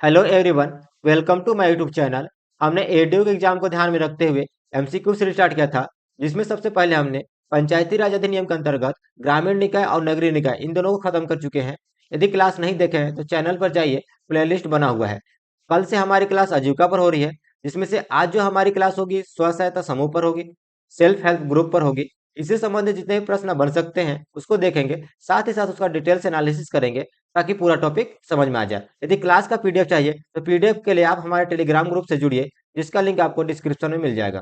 Hello everyone, welcome to my YouTube channel. हमने ADO के exam को ध्यान में रखते हुए एमसीक्यू से स्टार्ट किया था, जिसमें सबसे पहले हमने पंचायती राज अधिनियम के अंतर्गत ग्रामीण निकाय और नगरीय निकाय इन दोनों को खत्म कर चुके हैं। यदि क्लास नहीं देखे हैं तो चैनल पर जाइए, प्लेलिस्ट बना हुआ है। कल से हमारी क्लास आजीविका पर हो रही है, जिसमें से आज जो हमारी क्लास होगी स्व सहायता समूह पर होगी, सेल्फ हेल्प ग्रुप पर होगी। इससे संबंधित जितने भी प्रश्न बन सकते हैं उसको देखेंगे, साथ ही साथ उसका डिटेल से एनालिसिस करेंगे ताकि पूरा टॉपिक समझ में आ जाए। यदि क्लास का पीडीएफ चाहिए तो पीडीएफ के लिए आप हमारे टेलीग्राम ग्रुप से जुड़िए, जिसका लिंक आपको डिस्क्रिप्शन में मिल जाएगा।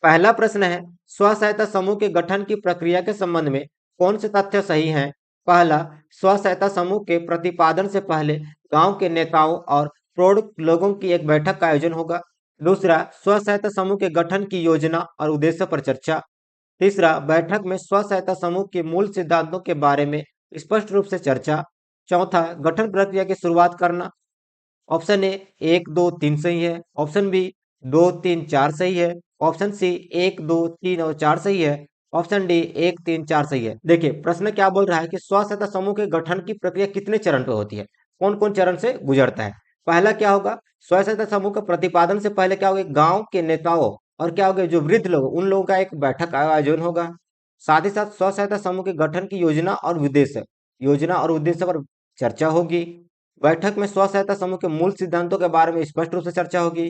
पहला प्रश्न है, स्व सहायता समूह के गठन की प्रक्रिया के संबंध में कौन से तथ्य सही हैं? पहला, स्व सहायता समूह के प्रतिपादन से पहले गांव के नेताओं और प्रौढ़ लोगों की एक बैठक का आयोजन होगा। दूसरा, स्व सहायता समूह के गठन की योजना और उद्देश्य पर चर्चा। तीसरा, बैठक में स्व सहायता समूह के मूल सिद्धांतों के बारे में स्पष्ट रूप से चर्चा। चौथा, गठन प्रक्रिया की शुरुआत करना। ऑप्शन ए 1, 2, 3 सही है। ऑप्शन बी 2, 3, 4 सही है। ऑप्शन सी 1, 2, 3 और 4 सही है। ऑप्शन डी 1, 3, 4 सही है। देखिए प्रश्न क्या बोल रहा है कि स्व सहायता समूह के गठन की प्रक्रिया कितने चरण पे होती है, कौन कौन चरण से गुजरता है। पहला क्या होगा, स्व सहायता समूह का प्रतिपादन से पहले क्या होगा, गांव के नेताओं और क्या होगा जो वृद्ध लोग उन लोगों का एक बैठक का आयोजन होगा। साथ ही साथ स्व सहायता समूह के गठन की योजना और उद्देश्य पर चर्चा होगी। बैठक में स्व सहायता समूह के मूल सिद्धांतों के बारे में स्पष्ट रूप से चर्चा होगी।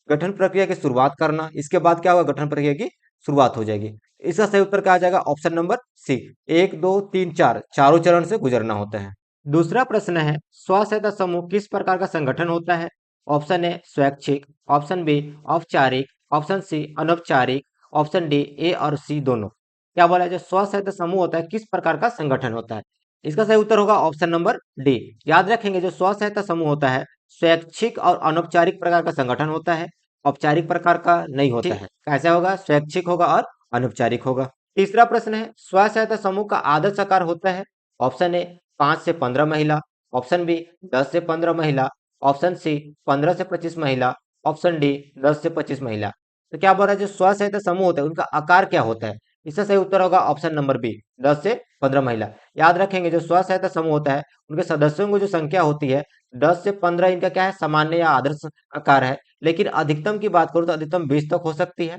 गठन प्रक्रिया की शुरुआत करना, इसके बाद क्या होगा, गठन प्रक्रिया की शुरुआत हो जाएगी। इसका सही उत्तर क्या आ जाएगा, ऑप्शन नंबर सी 1, 2, 3, 4 चारों चरण से गुजरना होता है। दूसरा प्रश्न है, स्व सहायता समूह किस प्रकार का संगठन होता है? ऑप्शन ए स्वैच्छिक, ऑप्शन बी औपचारिक, ऑप्शन सी अनौपचारिक, ऑप्शन डी ए और सी दोनों। क्या बोला है, जो स्व सहायता समूह होता है किस प्रकार का संगठन होता है? इसका सही उत्तर होगा ऑप्शन नंबर डी। याद रखेंगे, जो स्व सहायता समूह होता है स्वैच्छिक और अनौपचारिक प्रकार का संगठन होता है, औपचारिक प्रकार का नहीं होता है। कैसा होगा, स्वैच्छिक होगा और अनौपचारिक होगा। तीसरा प्रश्न है, स्व सहायता समूह का आदर्श आकार होता है? ऑप्शन ए 5 से 15 महिला, ऑप्शन बी 10 से 15 महिला, ऑप्शन सी 15 से 25 महिला, ऑप्शन डी 10 से 25 महिला। तो क्या बोल रहा है, जो स्व सहायता समूह होता है उनका आकार क्या होता है? इसका सही उत्तर होगा ऑप्शन नंबर बी 10 से 15 महिला। याद रखेंगे, जो स्व सहायता समूह होता है उनके सदस्यों की जो संख्या होती है 10 से 15, इनका क्या है, सामान्य या आदर्श आकार है। लेकिन अधिकतम की बात करूं तो अधिकतम 20 तक हो सकती है।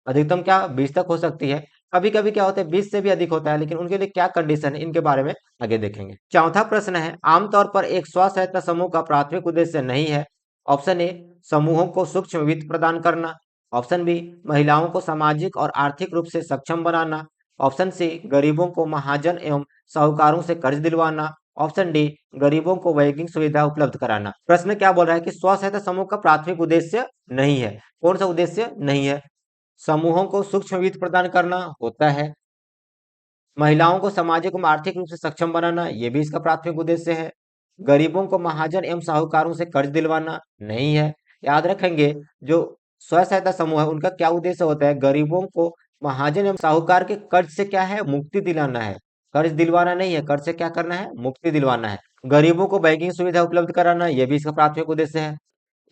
अधिकतम क्या 20 तक हो सकती है। कभी कभी क्या होता है 20 से भी अधिक होता है, लेकिन उनके लिए क्या कंडीशन है इनके बारे में आगे देखेंगे। चौथा प्रश्न है, आमतौर पर एक स्व सहायता समूह का प्राथमिक उद्देश्य नहीं है। ऑप्शन ए समूहों को सूक्ष्म वित्त प्रदान करना, ऑप्शन बी महिलाओं को सामाजिक और आर्थिक रूप से सक्षम बनाना, ऑप्शन सी गरीबों को महाजन एवं साहूकारों से कर्ज दिलवाना, ऑप्शन डी गरीबों को बैंकिंग सुविधा उपलब्ध कराना। प्रश्न क्या बोल रहा है कि स्व सहायता समूह का प्राथमिक उद्देश्य नहीं है। कौन सा उद्देश्य नहीं है? समूहों को सूक्ष्म वित्त प्रदान करना होता है, महिलाओं को सामाजिक एवं आर्थिक रूप से सक्षम बनाना ये भी इसका प्राथमिक उद्देश्य है, गरीबों को महाजन एवं साहूकारों से कर्ज दिलवाना नहीं है। याद रखेंगे, जो स्व सहायता समूह है उनका क्या उद्देश्य होता है, गरीबों को महाजन एवं साहूकार के कर्ज से क्या है, मुक्ति दिलाना है। कर्ज दिलवाना नहीं है, कर्ज से क्या करना है, मुक्ति दिलवाना है। गरीबों को बैंकिंग सुविधा उपलब्ध कराना ये भी इसका प्राथमिक उद्देश्य है।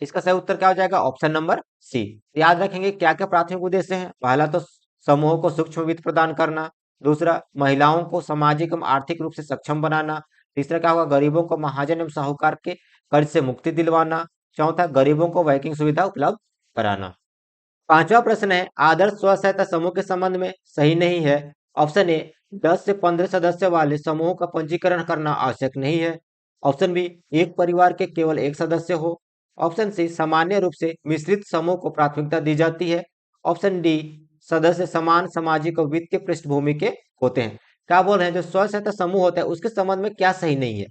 इसका सही उत्तर क्या हो जाएगा, ऑप्शन नंबर सी। याद रखेंगे क्या क्या प्राथमिक उद्देश्य हैं। पहला तो समूहों को सूक्ष्म वित्त प्रदान करना, दूसरा महिलाओं को सामाजिक एवं आर्थिक रूप से सक्षम बनाना, तीसरा क्या होगा, गरीबों को महाजन एवं साहूकार के कर्ज से मुक्ति दिलवाना, चौथा गरीबों को बैंकिंग सुविधा उपलब्ध कराना। पांचवा प्रश्न है, आदर्श स्व सहायता समूह के संबंध में सही नहीं है। ऑप्शन ए 10 से 15 सदस्य वाले समूहों का पंजीकरण करना आवश्यक नहीं है। ऑप्शन बी एक परिवार के केवल एक सदस्य हो। ऑप्शन सी सामान्य रूप से मिश्रित समूह को प्राथमिकता दी जाती है। ऑप्शन डी सदस्य समान सामाजिक और वित्तीय पृष्ठभूमि के होते हैं। क्या बोल रहे हैं, जो स्व सहायता समूह होता है उसके संबंध में क्या सही नहीं है,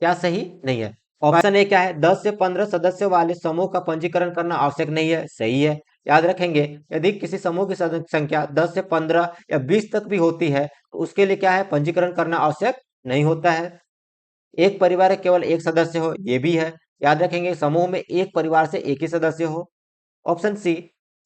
क्या सही नहीं है? ऑप्शन ए क्या है, 10 से 15 सदस्य वाले समूह का पंजीकरण करना आवश्यक नहीं है, सही है। याद रखेंगे, यदि किसी समूह की संख्या 10 से 15 या 20 तक भी होती है तो उसके लिए क्या है, पंजीकरण करना आवश्यक नहीं होता है। एक परिवार में केवल एक सदस्य हो, ये भी है। याद रखेंगे, समूह में एक परिवार से एक ही सदस्य हो। ऑप्शन सी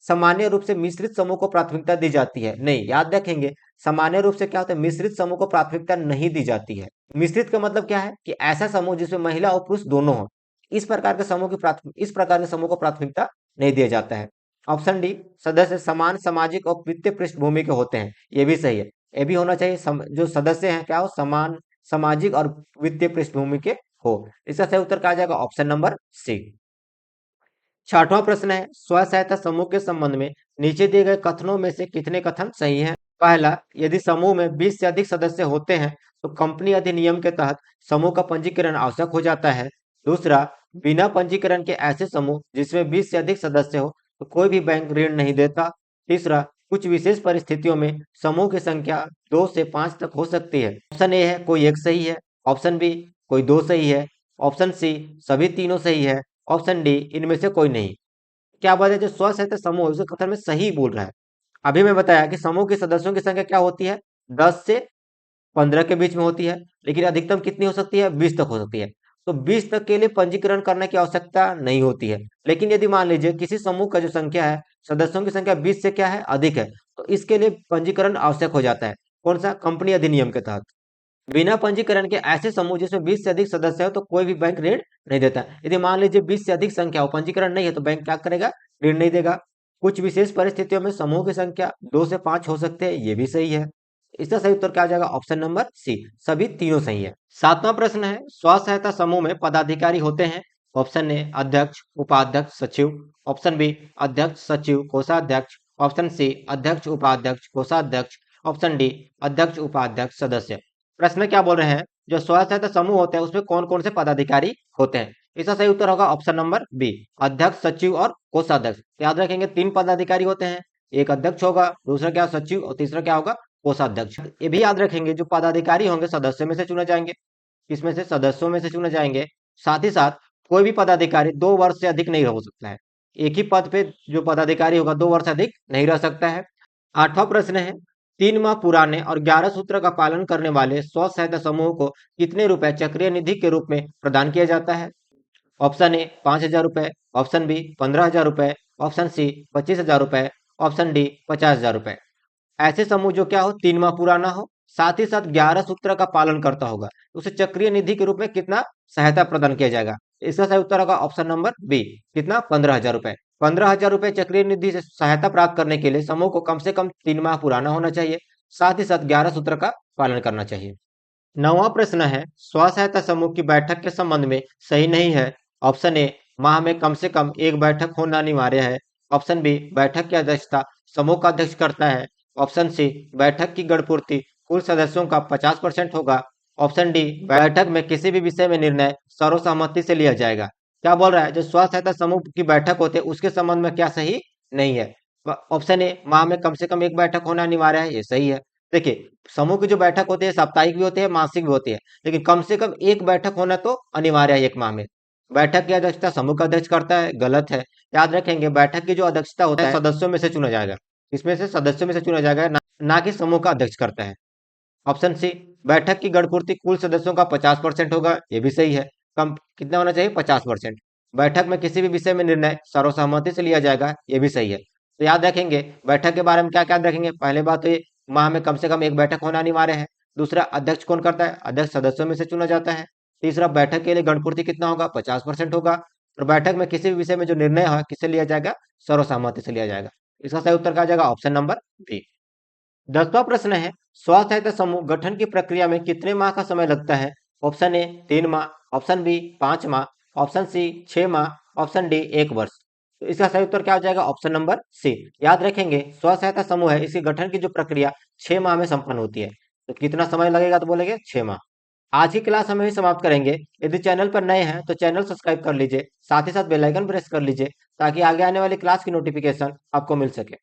सामान्य रूप से मिश्रित समूह को प्राथमिकता दी जाती है, नहीं। याद रखेंगे, सामान्य रूप से क्या होता है, मिश्रित समूह को प्राथमिकता नहीं दी जाती है। मिश्रित का मतलब क्या है कि ऐसा समूह जिसमें महिला और पुरुष दोनों हो, इस प्रकार के समूह को प्राथमिकता नहीं दिया जाता है। ऑप्शन डी सदस्य समान सामाजिक और वित्तीय पृष्ठभूमि के होते हैं, ये भी सही है। ये भी होना चाहिए, जो सदस्य हैं क्या हो, समान सामाजिक और वित्तीय पृष्ठभूमि के हो। इसका सही उत्तर क्या आ जाएगा? Option number C. छठवां प्रश्न है, स्व सहायता समूह के संबंध में नीचे दिए गए कथनों में से कितने कथन सही हैं? पहला, यदि समूह में 20 से अधिक सदस्य होते हैं तो कंपनी अधिनियम के तहत समूह का पंजीकरण आवश्यक हो जाता है। दूसरा, बिना पंजीकरण के ऐसे समूह जिसमें 20 से अधिक सदस्य हो तो कोई भी बैंक ऋण नहीं देता। तीसरा, कुछ विशेष परिस्थितियों में समूह की संख्या 2 से 5 तक हो सकती है। ऑप्शन ए है कोई एक सही है, ऑप्शन बी कोई दो सही है, ऑप्शन सी सभी तीनों सही है, ऑप्शन डी इनमें से कोई नहीं। क्या बात है, जो स्व सहायता समूह है उसे कथन में सही बोल रहा है। अभी मैं बताया कि समूह के सदस्यों की संख्या क्या होती है? 10 से 15 के बीच में होती है, लेकिन अधिकतम कितनी हो सकती है? 20 तक हो सकती है। तो 20 तक के लिए पंजीकरण करने की आवश्यकता नहीं होती है। लेकिन यदि मान लीजिए किसी समूह का जो संख्या है, सदस्यों की संख्या 20 से क्या है? अधिक है, तो इसके लिए पंजीकरण आवश्यक हो जाता है। कौन सा? कंपनी अधिनियम के तहत। बिना पंजीकरण के ऐसे समूह जिसमें 20 से अधिक सदस्य हो तो कोई भी बैंक ऋण नहीं देता। यदि मान लीजिए 20 से अधिक संख्या हो, पंजीकरण नहीं है, तो बैंक क्या करेगा? ऋण नहीं देगा। कुछ विशेष परिस्थितियों में समूह की संख्या 2 से 5 हो सकते हैं, ये भी सही है। इसका सही उत्तर क्या आ जाएगा? ऑप्शन नंबर सी, सभी तीनों सही है। सातवां प्रश्न है, स्व सहायता समूह में पदाधिकारी होते हैं। ऑप्शन ए अध्यक्ष, उपाध्यक्ष, सचिव। ऑप्शन बी अध्यक्ष, सचिव, कोषाध्यक्ष। ऑप्शन सी अध्यक्ष, उपाध्यक्ष, कोषाध्यक्ष। ऑप्शन डी अध्यक्ष, उपाध्यक्ष, सदस्य। प्रश्न में क्या बोल रहे हैं? जो स्व सहायता समूह होते हैं उसमें कौन कौन से पदाधिकारी होते हैं? इसका सही उत्तर होगा ऑप्शन नंबर बी, अध्यक्ष, सचिव और कोषाध्यक्ष। याद रखेंगे 3 पदाधिकारी होते हैं, एक अध्यक्ष होगा, दूसरा क्या सचिव और तीसरा क्या होगा? कोषाध्यक्ष। ये भी याद रखेंगे जो पदाधिकारी होंगे सदस्यों में से चुने जाएंगे। किसमें से? सदस्यों में से चुने जाएंगे। साथ ही साथ कोई भी पदाधिकारी 2 वर्ष से अधिक नहीं हो सकता है। एक ही पद पे जो पदाधिकारी होगा 2 वर्ष से अधिक नहीं रह सकता है। आठवां प्रश्न है, 3 माह पुराने और 11 सूत्र का पालन करने वाले स्व सहायता समूह को कितने रुपए चक्रीय निधि के रूप में प्रदान किया जाता है? ऑप्शन ए 5,000 रुपए, ऑप्शन बी 15,000 रुपए, ऑप्शन सी 25,000 रुपए, ऑप्शन डी 50,000 रुपए। ऐसे समूह जो क्या हो? 3 माह पुराना हो, साथ ही साथ 11 सूत्र का पालन करता होगा, उसे चक्रीय निधि के रूप में कितना सहायता प्रदान किया जाएगा? इसका सही उत्तर होगा ऑप्शन नंबर बी, कितना? 15,000 रुपए। 15,000 रुपए चक्रीय निधि से सहायता प्राप्त करने के लिए समूह को कम से कम 3 माह पुराना होना चाहिए, साथ ही साथ 11 सूत्र का पालन करना चाहिए। नौवां प्रश्न है, स्व सहायता समूह की बैठक के संबंध में सही नहीं है। ऑप्शन ए माह में कम से कम एक बैठक होना अनिवार्य है। ऑप्शन बी बैठक की अध्यक्षता समूह का अध्यक्ष करता है। ऑप्शन सी बैठक की गणपूर्ति कुल सदस्यों का 50% होगा। ऑप्शन डी बैठक में किसी भी विषय में निर्णय सर्वसम्मति से लिया जाएगा। क्या बोल रहा है? जो स्व सहायता समूह की बैठक होती है उसके संबंध में क्या सही नहीं है? ऑप्शन ए माह में कम से कम एक बैठक होना अनिवार्य है, ये सही है। देखिए, समूह की जो बैठक होती है साप्ताहिक भी होती है, मासिक भी होती है, लेकिन कम से कम एक बैठक होना तो अनिवार्य है 1 माह में। बैठक की अध्यक्षता समूह का अध्यक्ष करता है, गलत है। याद रखेंगे बैठक की जो अध्यक्षता होता है सदस्यों में से चुना जाएगा। इसमें से सदस्यों में से चुना जाएगा, ना कि समूह का अध्यक्ष करता है। ऑप्शन सी बैठक की गणपूर्ति कुल सदस्यों का 50% होगा, ये भी सही है। कम कितना होना चाहिए? 50%। बैठक में किसी भी विषय में निर्णय सर्वसम्मति से लिया जाएगा, ये भी सही है। तो याद रखेंगे बैठक के बारे में क्या क्या रखेंगे। पहले बात तो ये माह में कम से कम एक बैठक होना अनिवार्य है। दूसरा, अध्यक्ष कौन करता है? अध्यक्ष सदस्यों में से चुना जाता है। तीसरा, बैठक के लिए गणपूर्ति कितना होगा? 50% होगा। और बैठक में किसी भी विषय में जो निर्णय है किससे लिया जाएगा? सर्वसम्मति से लिया जाएगा। इसका सही उत्तर क्या आ जाएगा? Option number B. 10वां प्रश्न है, स्व सहायता समूह गठन की प्रक्रिया में कितने माह का समय लगता है? ऑप्शन ए 3 माह, ऑप्शन बी 5 माह, ऑप्शन सी 6 माह, ऑप्शन डी 1 वर्ष। तो इसका सही उत्तर क्या हो जाएगा? Option number C. याद रखेंगे स्व सहायता समूह है, इसके गठन की जो प्रक्रिया 6 माह में संपन्न होती है। तो कितना समय लगेगा? तो बोलेंगे 6 माह। आज की क्लास हम यही समाप्त करेंगे। यदि चैनल पर नए हैं तो चैनल सब्सक्राइब कर लीजिए, साथ ही साथ बेल आइकन प्रेस कर लीजिए ताकि आगे आने वाली क्लास की नोटिफिकेशन आपको मिल सके।